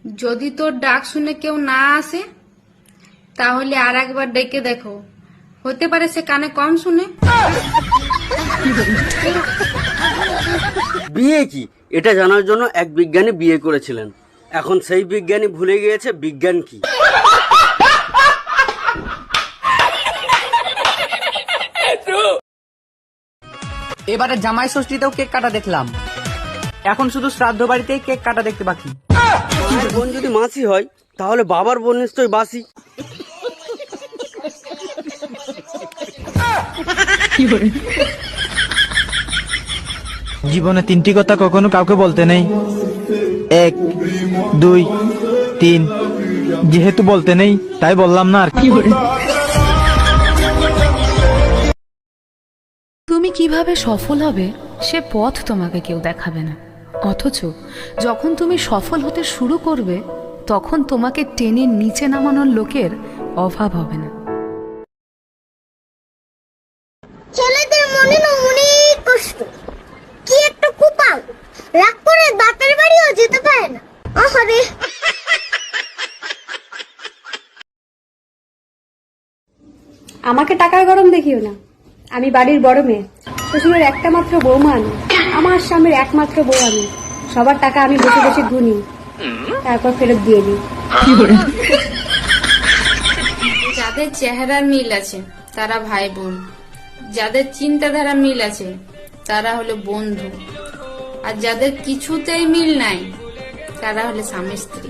যদি তোর ডাক শুনে কেউ না আসে তাহলে আর একবার ডেকে দেখো, হতে পারে সে কানে কম শুনে। বিয়ে কি এটা জানার জন্য এক বিজ্ঞানী বিয়ে করেছিলেন, এখন সেই বিজ্ঞানী ভুলে গিয়েছে বিজ্ঞান কি। এবারে জামাই ষষ্ঠীতেও কেক কাটা দেখলাম, এখন শুধু শ্রাদ্ধ বাড়িতেই কেক কাটা দেখতে বাকি। মায়ের বোন যদি মাসি হয় তাহলে বাবার বোন নিশ্চয়ই বাসি। জীবনে তিনটি কথা কখনো কাউকে বলতে নেই, 1 2 3। যেহেতু বলতে নেই তাই বললাম না আর কি। তুমি কিভাবে সফল হবে সে পথ তোমাকে কেউ দেখাবে না, অথচ যখন তুমি সফল হতে শুরু করবে তখন তোমাকে টেনে নিচে নামানোর লোকের অভাব হবে না। ছেলেদের মনে না অনেক কষ্ট, কি একটা কুপাল, রাগ করে বাপের বাড়িও যেতে পারে না। আহারে, আমাকে টাকার গরম দেখিও না, আমি বাড়ির বড় মেয়ে, শ্বশুরের একটা মাত্র বৌমা আমি, আমার স্বামীর একমাত্র বউ আমি। সবার টাকা আমি বসে বসে গুনি, তারপর ফেরত দিয়ে দিই। যাদের চেহারার মিল আছে তারা ভাই বোন, যাদের চিন্তাধারা মিল আছে তারা হলো বন্ধু, আর যাদের কিছুতেই মিল নাই তারা হলো স্বামী স্ত্রী।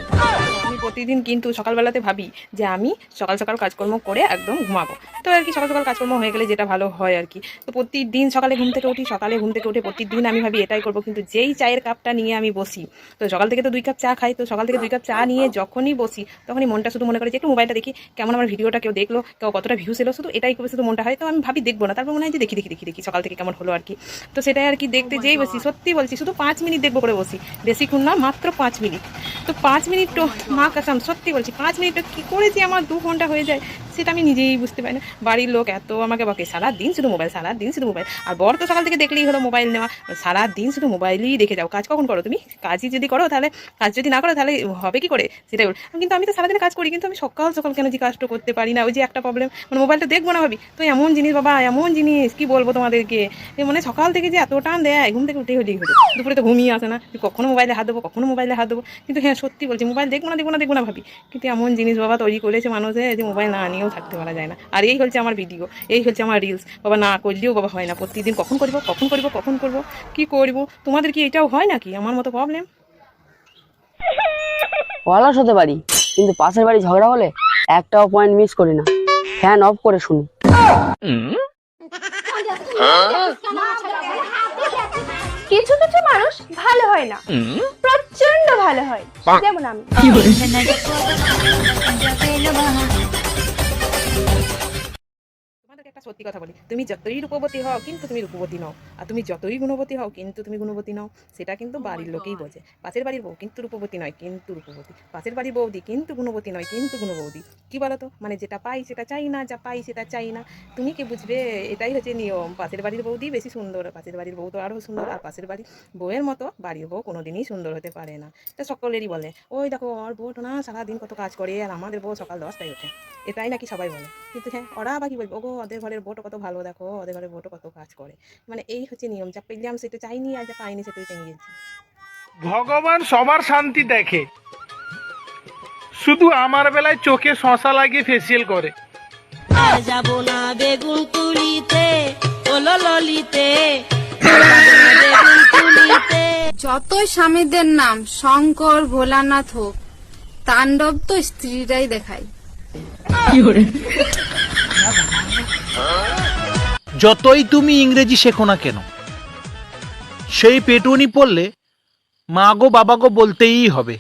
আমি প্রতিদিন কিন্তু সকালবেলাতে ভাবি যে আমি সকাল সকাল কাজকর্ম করে একদম ঘুমাবো, তো আর কি সকাল সকাল কাজকর্ম হয়ে গেলে যেটা ভালো হয় আর কি। তো প্রতিদিন সকালে ঘুম থেকে উঠে প্রতিদিন আমি ভাবি এটাই করবো, কিন্তু যেই চায়ের কাপটা নিয়ে আমি বসি, তো সকাল থেকে তো 2 কাপ চা খাই, তো সকাল থেকে 2 কাপ চা নিয়ে যখনই বসি তখনই মনটা শুধু মনে করে যে একটু মোবাইলটা দেখি, কেমন আমার ভিডিওটা কেউ দেখলো, কেউ কতটা ভিউস এলো, শুধু এটাই করে শুধু মনটা হয়। তো আমি ভাবি দেখবো না, তারপর মনে হয় যে দেখি সকাল থেকে কেমন হলো আর কি। তো সেটাই আর কি দেখতে যেই বসি, সত্যি বলছি শুধু 5 মিনিট দেখবো করে বসি, বেশিক্ষণ না, মাত্র 5 মিনিট। তো 5 মিনিট তো মা কাসাম সত্যি বলছি 5 মিনিট কি করে যে আমার 2 ঘন্টা হয়ে যায় সেটা আমি নিজেই বুঝতে পারি না। বাড়ির লোক এত আমাকে বকে, সারাদিন শুধু মোবাইল। আর বর তো সকাল থেকে দেখলেই হলো মোবাইল নেওয়া, সারাদিন শুধু মোবাইলই দেখে যাও, কাজ কখন করো তুমি? কাজই যদি করো তাহলে, কাজ যদি না করো তাহলে হবে কি করে সেটাই বল। কিন্তু আমি তো সারাদিনে কাজ করি, কিন্তু আমি সকাল সকাল কেন যে কাজটা করতে পারি না, ওই যে একটা প্রবলেম, মানে মোবাইলটা দেখবো না ভাবি। তো এমন জিনিস বাবা, এমন জিনিস কি বলবো তোমাদেরকে, মানে সকাল থেকে যে এত টান দেয়, ঘুম থেকে উঠেই হলেই হলো, দুপুরে তো ঘুমিয়ে আসে না, কখনো মোবাইলে হাত দেবো, কখনো মোবাইলে হাত দেবো। কিন্তু হ্যাঁ সত্যি বলছি মোবাইল দেখবো না ভাবি, কিন্তু এমন জিনিস বাবা তৈরি করেছে মানুষে যে মোবাইল না নিয়েও থাকতে পারা যায় না। আর এই হচ্ছে আমার ভিডিও, এই হচ্ছে আমার রিলস বাবা, না করলেও বাবা হয় না, প্রতিদিন কখন করবো কি করবো। তোমাদের কি এটাও হয় নাকি আমার মতো প্রবলেম? অলস হতে পারি, কিন্তু পাশের বাড়ি ঝগড়া হলে একটাও পয়েন্ট মিস করি না, ফ্যান অফ করে শুনি। কিছু কিছু মানুষ ভালো হয় না, প্রচন্ড ভালো হয়, যেমন আমি। তোমাদেরকে একটা সত্যি কথা বলি, তুমি যতই রূপবতী হও কিন্তু তুমি রূপবতী নও, আর তুমি যতই গুণবতী হও কিন্তু তুমি গুণবতী নও। সেটা কিন্তু বাড়ির লোকেই বোঝে। পাশের বাড়ির বউ কিন্তু রূপবতী নয় কিন্তু রূপবতী, পাশের বাড়ির বৌদি কিন্তু গুণবতী নয় কিন্তু গুণবতী। কি বলতো, মানে যেটা পাই সেটা চাই না, যা পাই সেটা চাই না। তুমি কি বুঝবে? এটাই হচ্ছে নিয়ম। পাশের বাড়ির বৌদি বেশি সুন্দর, পাশের বাড়ির বউ তো আরও সুন্দর, আর পাশের বাড়ির বউয়ের মতো বাড়ির বউ কোনোদিনই সুন্দর হতে পারে না। এটা সকলেরই বলে, ওই দেখো ওর বউটা না সারাদিন কত কাজ করে, আর আমাদের বউ সকাল 10টায় ওঠে, এটাই নাকি সবাই বলে। কিন্তু হ্যাঁ ওরা আবার কি বলবো, ওগো ওদের ঘরের বউটা কত ভালো, দেখো ওদের ঘরের বউটা কত কাজ করে। মানে এই হচ্ছে নিয়ম, যা পেলাম সেটা চাইনি, আর যা পাইনি সেটাই পেয়ে গেছি। ভগবান সবার শান্তি দেখে, শুধু আমার বেলায় চোখে শশা লাগিয়ে ফেসিয়াল করে। আর যাব না বেগুন তুলিতে, ওলো ললিতে, যতই স্বামীদের নাম শঙ্কর ভোলানাথ হোক, তাণ্ডব তো স্ত্রীরাই দেখায়। যতই তুমি ইংরেজি শেখো না কেন, সেই পেটুনি পড়লে মা গো বাবা গো বলতেই হবে।